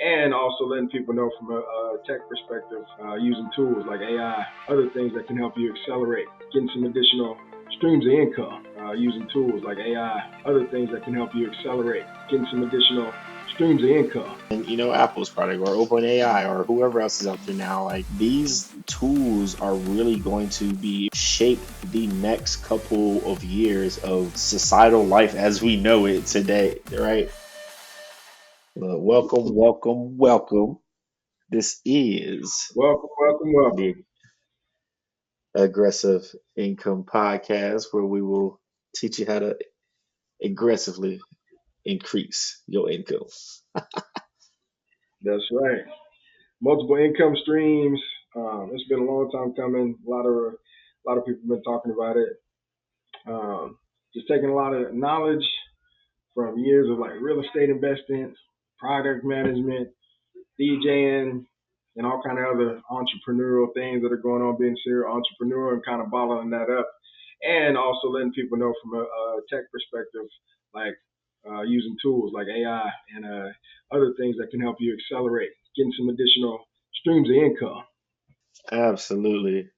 and also letting people know from a tech perspective, using tools like AI, other things that can help you accelerate, getting some additional streams of income, using tools like AI, other things that can help you accelerate, getting some additional streams of income. And Apple's product or OpenAI or whoever else is out there now, like these tools are really going to be shape the next couple of years of societal life as we know it today, right? Welcome, welcome, welcome. This is Welcome, welcome, welcome. the Aggressive Income Podcast, where we will teach you how to aggressively increase your income. That's right. Multiple income streams. It's been a long time coming. A lot of people have been talking about it. Um, just taking a lot of knowledge from years of like real estate investing, product management, DJing, and all kind of other entrepreneurial things that are going on, being a serial entrepreneur and kind of bottling that up, and also letting people know from a tech perspective, like using tools like AI and other things that can help you accelerate, getting some additional streams of income. Absolutely.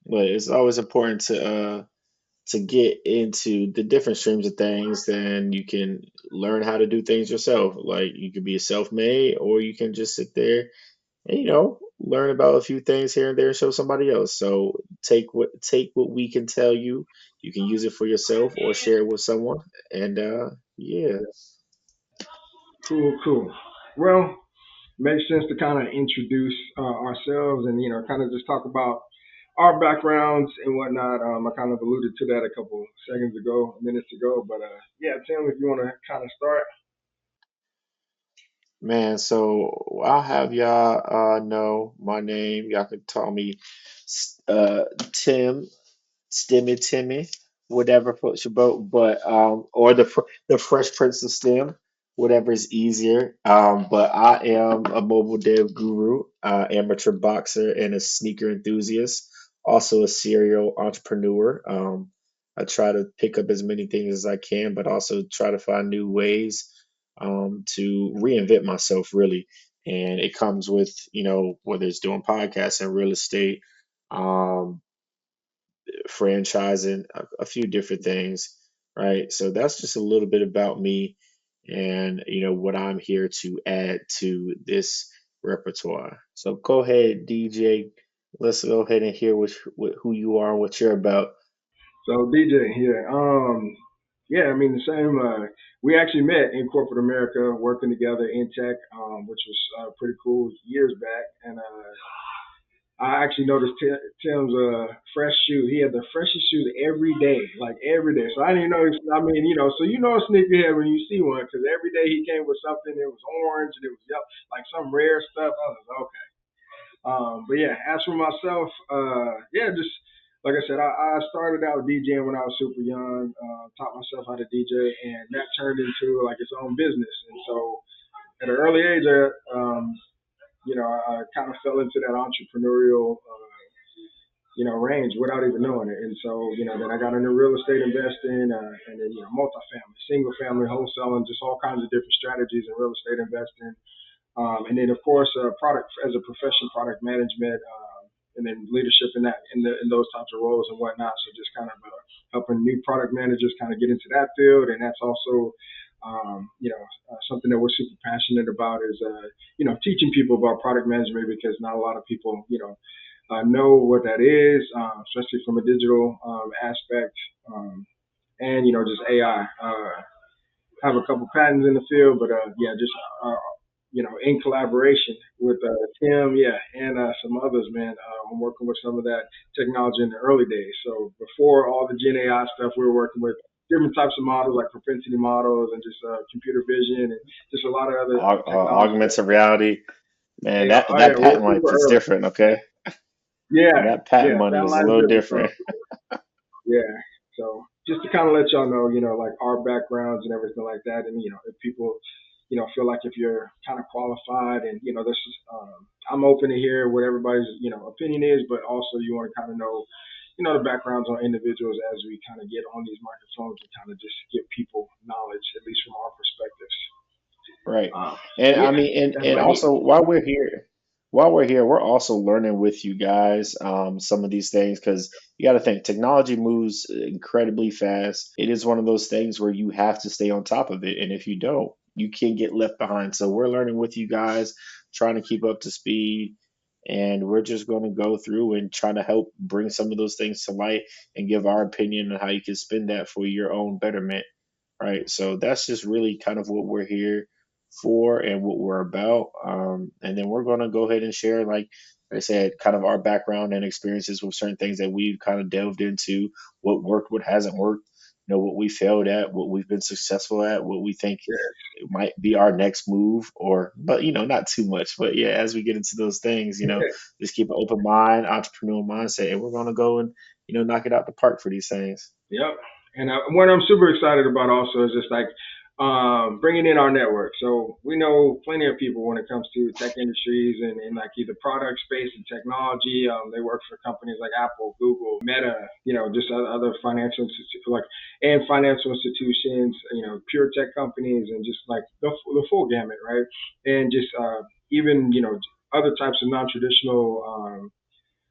But it's always important to get into the different streams of things, then you can learn how to do things yourself. Like you can be a self-made, or you can just sit there and learn about a few things here and there and show somebody else. So take what we can tell you. You can use it for yourself or share it with someone. And yeah, Cool, cool. Well, makes sense to kind of introduce ourselves and kind of just talk about our backgrounds and whatnot. I kind of alluded to that a couple seconds ago, minutes ago, but yeah, Tim, if you want to kind of start. man. So I'll have y'all know my name. Y'all can call me Tim. Stimmy Timmy, whatever floats your boat, but or the Fresh Prince of Stim, whatever is easier. But I am a mobile dev guru, amateur boxer, and a sneaker enthusiast. Also a serial entrepreneur. I try to pick up as many things as I can, but also try to find new ways to reinvent myself, really. And it comes with, whether it's doing podcasts and real estate, um, franchising, a few different things, right? So that's just a little bit about me and what I'm here to add to this repertoire. So go ahead, DJ. Let's go ahead and hear what who you are and what you're about. So DJ here. Yeah, I mean the same. We actually met in corporate America, working together in tech, which was pretty cool years back, and I actually noticed Tim's fresh shoe. He had the freshest shoes every day, like every day. So I didn't even know. I mean, so a sneakerhead when you see one, because every day he came with something. It was orange and it was yellow, like some rare stuff. I was like, okay. But yeah, as for myself, yeah, just like I said, I started out DJing when I was super young. Taught myself how to DJ, and that turned into like its own business. And so at an early age, I kind of fell into that entrepreneurial, range without even knowing it. And so, then I got into real estate investing, and then, multifamily, single family, wholesaling, just all kinds of different strategies in real estate investing. And then, of course, product as a profession, product management, and then leadership in those types of roles and whatnot. So just kind of helping new product managers kind of get into that field, and that's also something that we're super passionate about is teaching people about product management, because not a lot of people know what that is, especially from a digital aspect, and just AI. Have a couple patents in the field, but yeah, just in collaboration with Tim, yeah, and some others, man. I'm working with some of that technology in the early days. So before all the Gen AI stuff, we were working with different types of models, like propensity models and just computer vision and just a lot of other technology that Augmented reality, man. AI. That Oh that yeah, we're patent life super is early. different, okay? Yeah, That patent yeah, money that is a line's little different. So different. yeah. So just to kind of let y'all know, like our backgrounds and everything like that, and if people, feel like if you're kind of qualified, and this is, I'm open to hear what everybody's, opinion is, but also you want to kind of know, the backgrounds on individuals as we kind of get on these microphones and kind of just give people knowledge, at least from our perspectives. Right. Uh, And so I yeah, mean, that's and my need. also while we're here, we're also learning with you guys some of these things because you got to think technology moves incredibly fast. It is one of those things where you have to stay on top of it, and if you don't, you can get left behind. So we're learning with you guys, trying to keep up to speed, and we're just going to go through and try to help bring some of those things to light and give our opinion on how you can spend that for your own betterment, right? So that's just really kind of what we're here for and what we're about. And then we're going to go ahead and share, like I said, kind of our background and experiences with certain things that we've kind of delved into, what worked, what hasn't worked, what we failed at, what we've been successful at, what we think Yeah, it might be our next move, or, but, not too much. But yeah, as we get into those things, just keep an open mind, entrepreneurial mindset, and we're going to go and, knock it out the park for these things. yep. And what I'm super excited about also is just like bringing in our network. So we know plenty of people when it comes to tech industries and in like either product space and technology. They work for companies like Apple, Google, Meta, just other financial institutions and financial institutions, pure tech companies, and just like the full gamut, right? And just even other types of non-traditional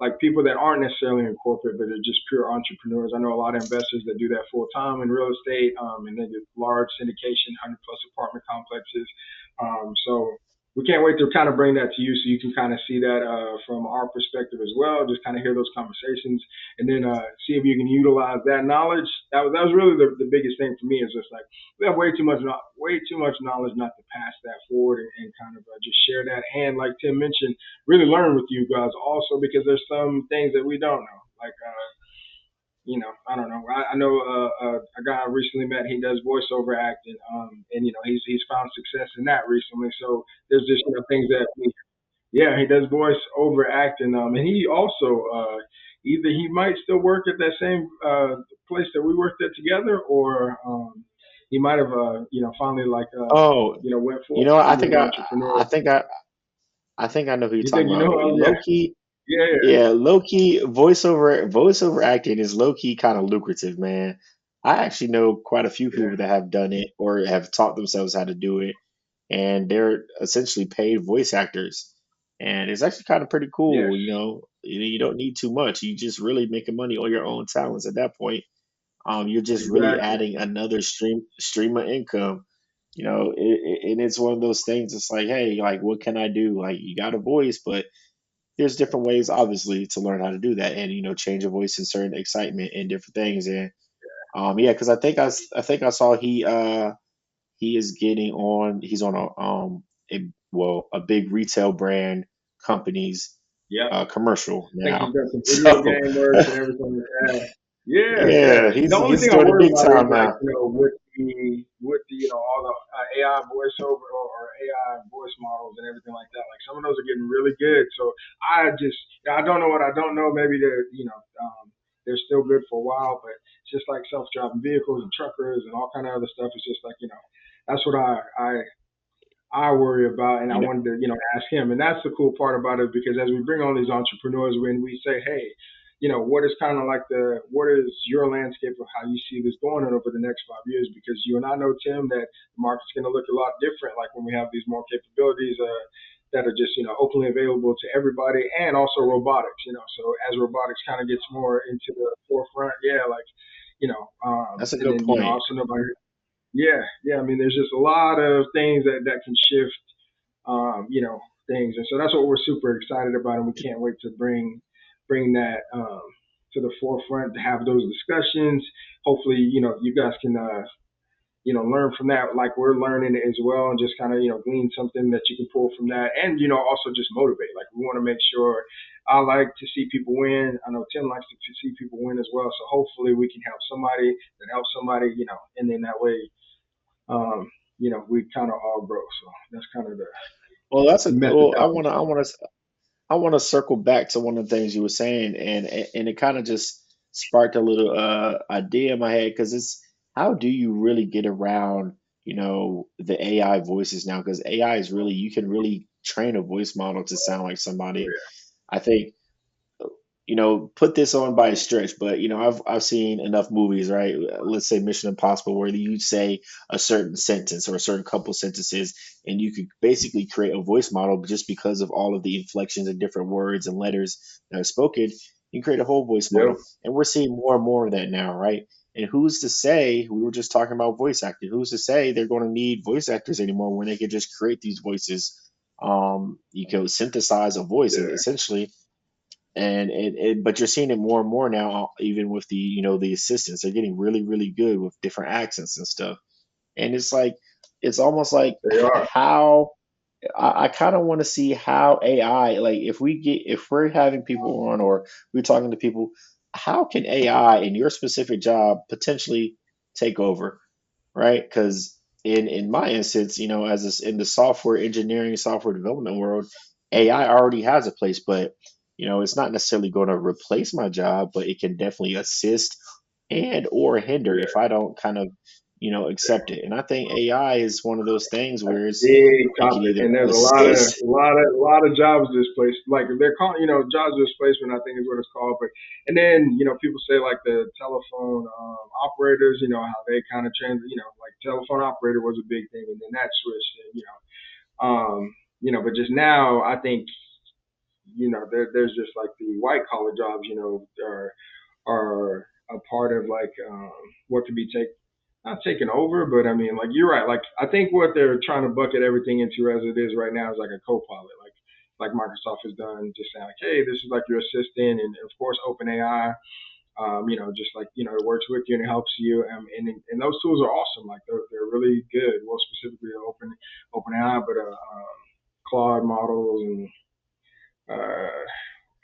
like people that aren't necessarily in corporate, but are just pure entrepreneurs. I know a lot of investors that do that full time in real estate, and they do large syndication, 100 plus apartment complexes. So we can't wait to kind of bring that to you so you can kind of see that from our perspective as well. Just kind of hear those conversations and then see if you can utilize that knowledge. That was really the biggest thing for me is just like we have way too much knowledge not to pass that forward and kind of just share that. And like Tim mentioned, really learn with you guys also because there's some things that we don't know. Like, I don't know. I know a guy I recently met. He does voiceover acting, and he's found success in that recently. So there's just things that yeah, he does voice over acting, and he also either he might still work at that same place that we worked at together, or he might have finally like Oh, went full what? time with his entrepreneur. I think I know who you're You talking think you about. know? Oh yeah, Low key, yeah, yeah, yeah, low key voiceover acting is low key kind of lucrative, man. I actually know quite a few yeah. people that have done it or have taught themselves how to do it, and they're essentially paid voice actors. And it's actually kind of pretty Yes, cool, You don't need too much. You just really making money on your own talents at that point. You're just really exactly. adding another stream of income. And it's one of those things. It's like, hey, like, what can I do? Like, you got a voice, but there's different ways, obviously, to learn how to do that, and change your voice in certain excitement and different things. And yeah, because I think I saw he's on a big retail brand company's Yep. commercial I think he's now. done some video So game works and everything like that. Yeah, yeah. yeah, The only he's thing I doing it worry big about is time like now. with the all the AI voiceover or AI voice models and everything like that. Like some of those are getting really good. So I don't know what I don't know. Maybe they're still good for a while, but it's just like self-driving vehicles and truckers and all kind of other stuff. It's just like that's what I worry about, and I You know, wanted to, ask him. And that's the cool part about it because as we bring on these entrepreneurs, when we say, hey, what is kind of like what is your landscape of how you see this going on over the next 5 years? Because you and I know, Tim, that the market's going to look a lot different. Like when we have these more capabilities that are just, openly available to everybody, and also robotics. So as robotics kind of gets more into the forefront, yeah, like, that's a and good then point. also nobody yeah, yeah. I mean, there's just a lot of things that can shift, things, and so that's what we're super excited about, and we can't wait to bring that to the forefront to have those discussions. Hopefully, you guys can learn from that, like we're learning as well, and just kind of glean something that you can pull from that, and also just motivate. Like we want to make sure. I like to see people win. I know Tim likes to see people win as well. So hopefully we can help somebody that helps somebody, and then that way um, we kind of all grow. So that's kind of the Well, methodology. I want to circle back to one of the things you were saying, and it kind of just sparked a little idea in my head because it's how do you really get around the AI voices now? Because AI is really you can really train a voice model to sound like Oh somebody. yeah, I think put this on by a stretch, but I've seen enough movies, right? Let's say Mission Impossible, where you say a certain sentence or a certain couple sentences, and you could basically create a voice model just because of all of the inflections and different words and letters that are spoken. You can create a whole voice Yep. model, and we're seeing more and more of that now, right? And who's to say, we were just talking about voice acting, who's to say they're going to need voice actors anymore when they could just create these voices? You can synthesize a voice Yeah. essentially, and but you're seeing it more and more now, even with the assistants. They're getting really, really good with different accents and stuff. And it's like, it's almost like They are. how I kind of want to see how AI, like if we're having people on, or we're talking to people, how can AI in your specific job potentially take over, right? Because in my instance, in the software engineering, software development world, AI already has a place, but it's not necessarily going to replace my job, but it can definitely assist and or hinder if Yeah. I don't kind of accept it. And I think AI is one of those things That's where a big it can topic, either and there's assist. a lot of jobs displaced. Like they're calling, jobs displacement. I think is what it's called. But and then people say like the telephone operators. How they kind of changed. Like telephone operator was a big thing, and then that switched. And but just now, I think there's just like the white collar jobs. Are a part of like what could be take not taken over, but I mean, like you're right. Like I think what they're trying to bucket everything into as it is right now is like a co-pilot, like Microsoft has done, just saying like, hey, this is like your assistant, and of course OpenAI, just like it works with you and it helps you, and those tools are awesome. Like they're really good. Well, specifically OpenAI, but Claude models and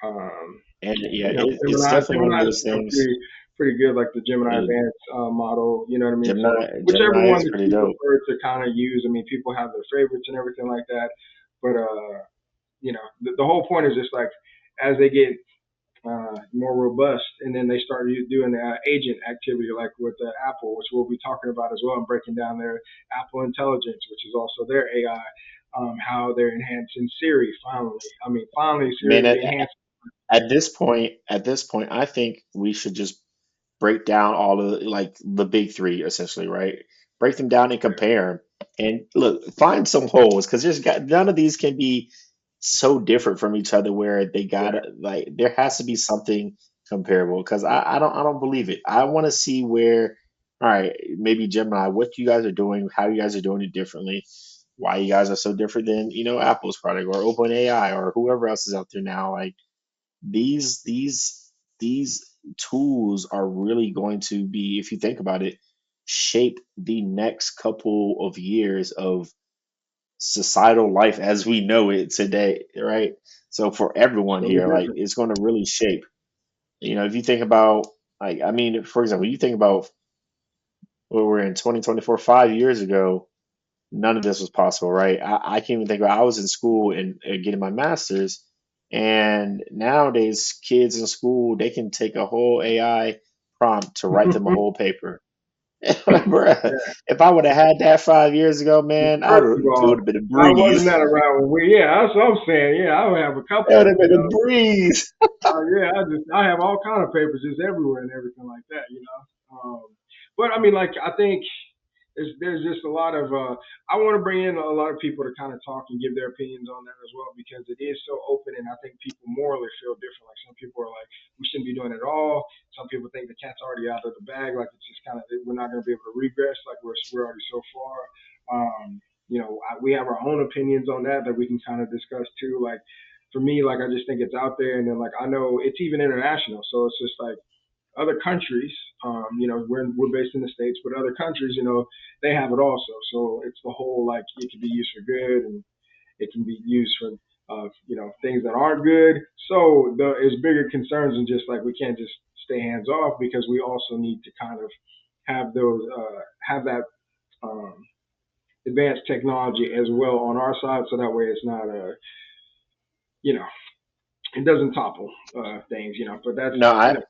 um, And yeah, it's Gemini. definitely one of Gemini is those things. pretty good, like the Gemini uh, Advanced model. You know what I mean? So whichever Gemini one is that pretty you dope. prefer to kind of use. I mean, people have their favorites and everything like that, but the whole point is just like as they get more robust, and then they start doing agent activity, like with Apple, which we'll be talking about as well, and breaking down their Apple Intelligence, which is also their AI. How they're enhancing Siri finally. I mean, finally Man, Siri enhanced. at this point, I think we should just break down all of like the big three essentially, right? Break them down and compare them, and look, find some holes because there's got none of these can be so different from each other where they Yeah. gotta, like, there has to be something comparable because I don't believe it. I want to see where, all right, maybe Gemini, what you guys are doing, how you guys are doing it differently, why you guys are so different than Apple's product or OpenAI or whoever else is out there now. Like these tools are really going to be, if you think about it, shape the next couple of years of societal life as we know it today, right? So for everyone It's gonna here, be like different. it's going to really shape. If you think about, like, I mean, for example, you think about where we're in 2024, 5 years ago, none of this was possible, right? I can't even think about, I was in school and getting my master's, and nowadays kids in school, they can take a whole AI prompt to write them a whole paper. Bruh, Yeah. if I would have had that 5 years ago, man, First of it would all, have been a why wasn't breeze. that around when we? Yeah, that's what I'm saying. Yeah, I would have a It would couple. have been a breeze. Yeah, I have all kind of papers just everywhere and everything like that. But I mean, like I think there's just a lot of I want to bring in a lot of people to kind of talk and give their opinions on that as well because it is so open and I think people morally feel different. Like some people are like we shouldn't be doing it at all. Some people think the cat's already out of the bag. Like it's just kind of we're not going to be able to regress. Like we're already so far. We have our own opinions on that we can kind of discuss too. Like for me, like I just think it's out there, and then like I know it's even international. So it's just like other countries, we're based in the states, but other countries, they have it also. So it's the whole like it can be used for good and it can be used for things that aren't good. So it's bigger concerns than just like we can't just stay hands off because we also need to kind of have that um, advanced technology as well on our side, so that way it's not you know it doesn't topple things. But that's No, you I know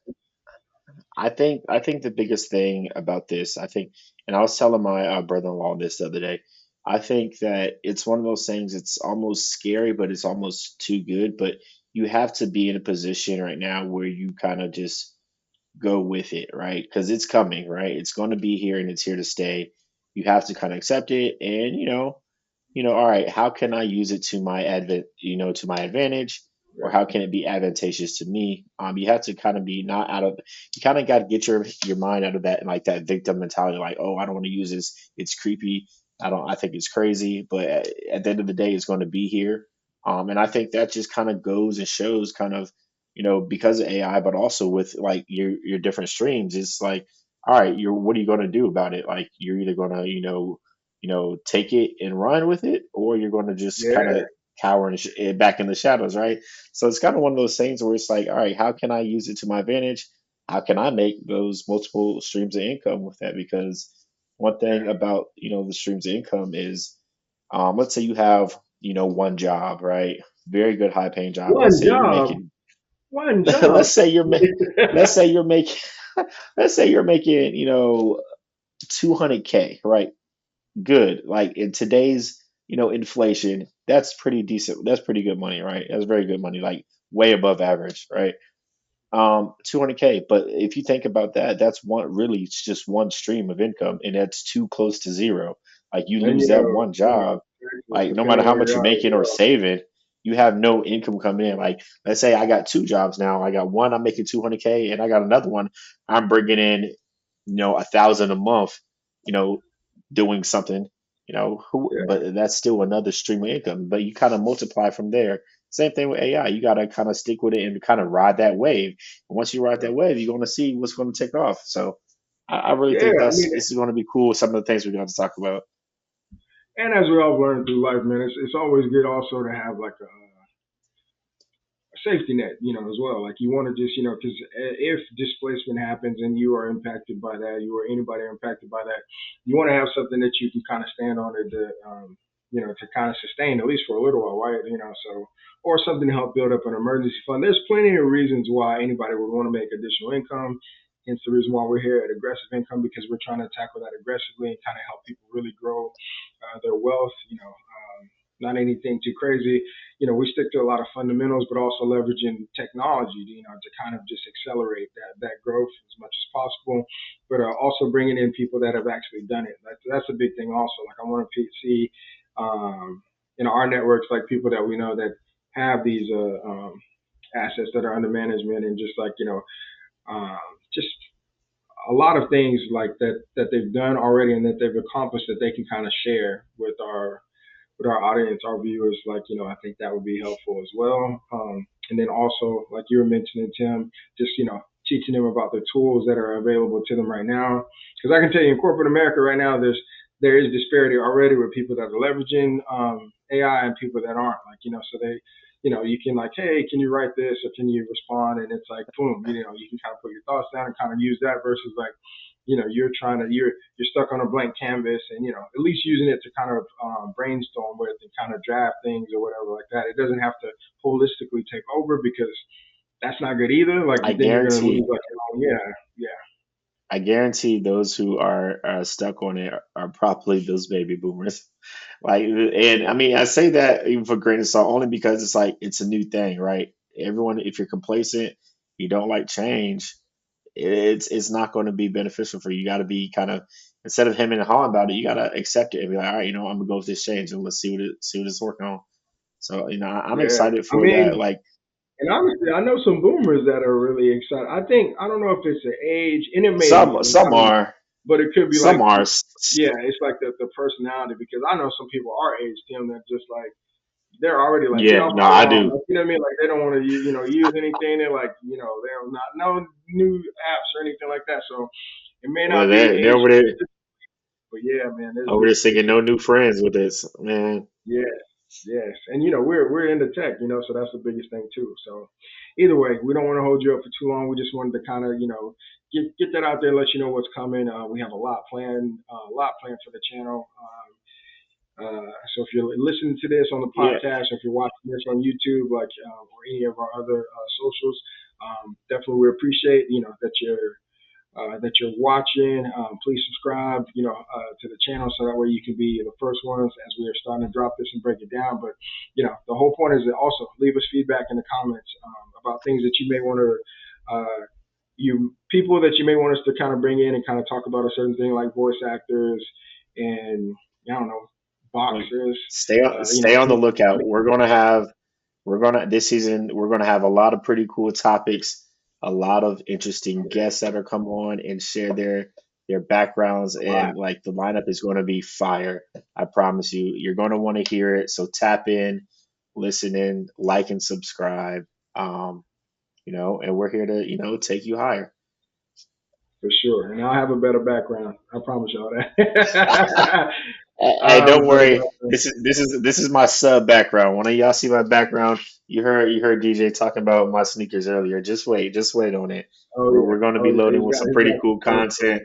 I think the biggest thing about this, I think, and I was telling my brother-in-law this the other day. I think that it's one of those things. It's almost scary, but it's almost too good. But you have to be in a position right now where you kind of just go with it, right? Because it's coming, right? It's going to be here and it's here to stay. You have to kind of accept it, and all right, how can I use it to my to my advantage, or how Right. can it be advantageous to me? You have to kind of be not out of, you kind of got to get your mind out of that, like that victim mentality, like, oh, I don't want to use this. It's creepy. I think it's crazy, but at the end of the day, it's going to be here. And I think that just kind of goes and shows kind of, because of AI, but also with like your different streams, it's like, all right, what are you going to do about it? Like, you're either going to, take it and run with it, or you're going to just kind Yeah. of cower back in the shadows, right? So it's kind of one of those things where it's like, all right, how can I use it to my advantage? How can I make those multiple streams of income with that? Because one thing about, the streams of income is, let's say you have, one job, right? Very good, high paying job. Let's One say you're job. making, One let's job. say you're, ma- let's say you're making, let's say you're making, 200K, right? Good. Like in today's, inflation, that's pretty decent. That's pretty good money, right? That's very good money, like way above average, right? 200K. But if you think about that, that's one really, it's just one stream of income, and that's too close to zero. Like you And lose that one job, like no matter depending how where much you're you're at as making or well. saving, you have no income coming in. Like let's say I got two jobs now. I got one I'm making 200K, and I got another one I'm bringing in, 1,000 a month. You know, doing something. Yeah. But that's still another stream of income. But you kind of multiply from there. Same thing with AI. You got to kind of stick with it and kind of ride that wave. And once you ride that wave, you're going to see what's going to take off. So I really Yeah. think I mean, this is going to be cool. Some of the things we're going to talk about. and as we all learn through life, man, it's always good also to have like a safety net, as well. Like you want to just, because if displacement happens and you are impacted by that, you or anybody are impacted by that, you want to have something that you can kind of stand on to, to kind of sustain at least for a little while, right? So or something to help build up an emergency fund. There's plenty of reasons why anybody would want to make additional income. Hence the reason why we're here at Aggressive Income because we're trying to tackle that aggressively and kind of help people really grow their wealth. Not anything too crazy. We stick to a lot of fundamentals, but also leveraging technology, to kind of just accelerate that growth as much as possible. But also bringing in people that have actually done it. That's a big thing. Also, like I want to see, in our networks, like people that we know that have these assets that are under management, and just like um, just a lot of things like that they've done already and that they've accomplished that they can kind of share with our audience, our viewers, like, I think that would be helpful as well. And then also, like you were mentioning, Tim, just, teaching them about the tools that are available to them right now. Because I can tell you in corporate America right now, there is disparity already with people that are leveraging AI and people that aren't. Like, so they, you can like, hey, can you write this or can you respond? And it's like, boom, you can kind of put your thoughts down and kind of use that versus like, you're stuck on a blank canvas and at least using it to kind of brainstorm with and kind of draft things or whatever like that. It doesn't have to holistically take over because that's not good either. Like I then you're gonna lose guarantee, like yeah, yeah, I guarantee those who are stuck on it are probably those baby boomers. Like, and I mean, I say that even for grain of salt, only because it's like it's a new thing, right? Everyone, if you're complacent, you don't like change, it's not going to be beneficial for you. You got to be kind of, instead of him and hawing about it, you got to accept it and be like, all right, I'm gonna go with this change and let's see what it's working on. So I'm yeah. excited I for that. mean, Like and honestly, I know some boomers that are really excited. I don't know if it's an age, and it may be. some I mean, are, but it could be some like, are. yeah, it's like the personality because I know some people our age, Tim, that just like they're already like, get Yeah, off no, my I lawn. do. Like, you know what I mean? Like, they don't want to, use anything. They're like, they don't not know new apps or anything like that. So it may Well, not be they're age, over but yeah, man, there's there just, singing no new friends with this, man. yes, yes. And, we're into tech, so that's the biggest thing too. So either way, we don't want to hold you up for too long. We just wanted to kind of, get that out there, let you know what's coming. We have a lot planned for the channel. So if you're listening to this on the Yeah, podcast, or if you're watching this on YouTube, like or any of our other socials, definitely we appreciate that you're that you're watching. Please subscribe, to the channel so that way you can be the first ones as we are starting to drop this and break it down. But the whole point is to also leave us feedback in the comments about things that you may want to. You people that you may want us to kind of bring in and kind of talk about a certain thing like voice actors and I don't know Well, boxers, stay on the things lookout. We're gonna this season we're gonna have a lot of pretty cool topics, a lot of interesting guests that are come on and share their backgrounds, a lot and like the lineup is gonna be fire. I promise you, you're gonna want to hear it. So tap in, listen in, like and subscribe. Um, and we're here to, take you higher. for sure. And I'll have a better background. I promise y'all that. Hey, don't But worry. This is my sub background. One of y'all see my background. You heard DJ talking about my sneakers earlier. Just wait on it. oh We're yeah, going to oh be yeah, loading with some he's pretty got cool some content.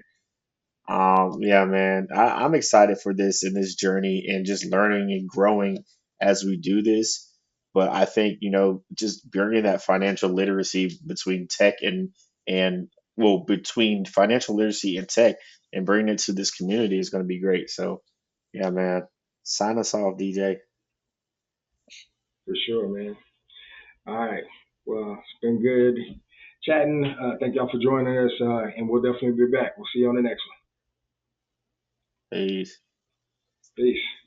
Yeah, man, I'm excited for this and this journey and just learning and growing as we do this. But I think, just bringing that financial literacy between tech and well, between financial literacy and tech and bringing it to this community is going to be great. So, yeah, man, sign us off, DJ. for sure, man. All right. Well, it's been good chatting. Thank y'all for joining us, and we'll definitely be back. We'll see you on the next one. Peace. Peace.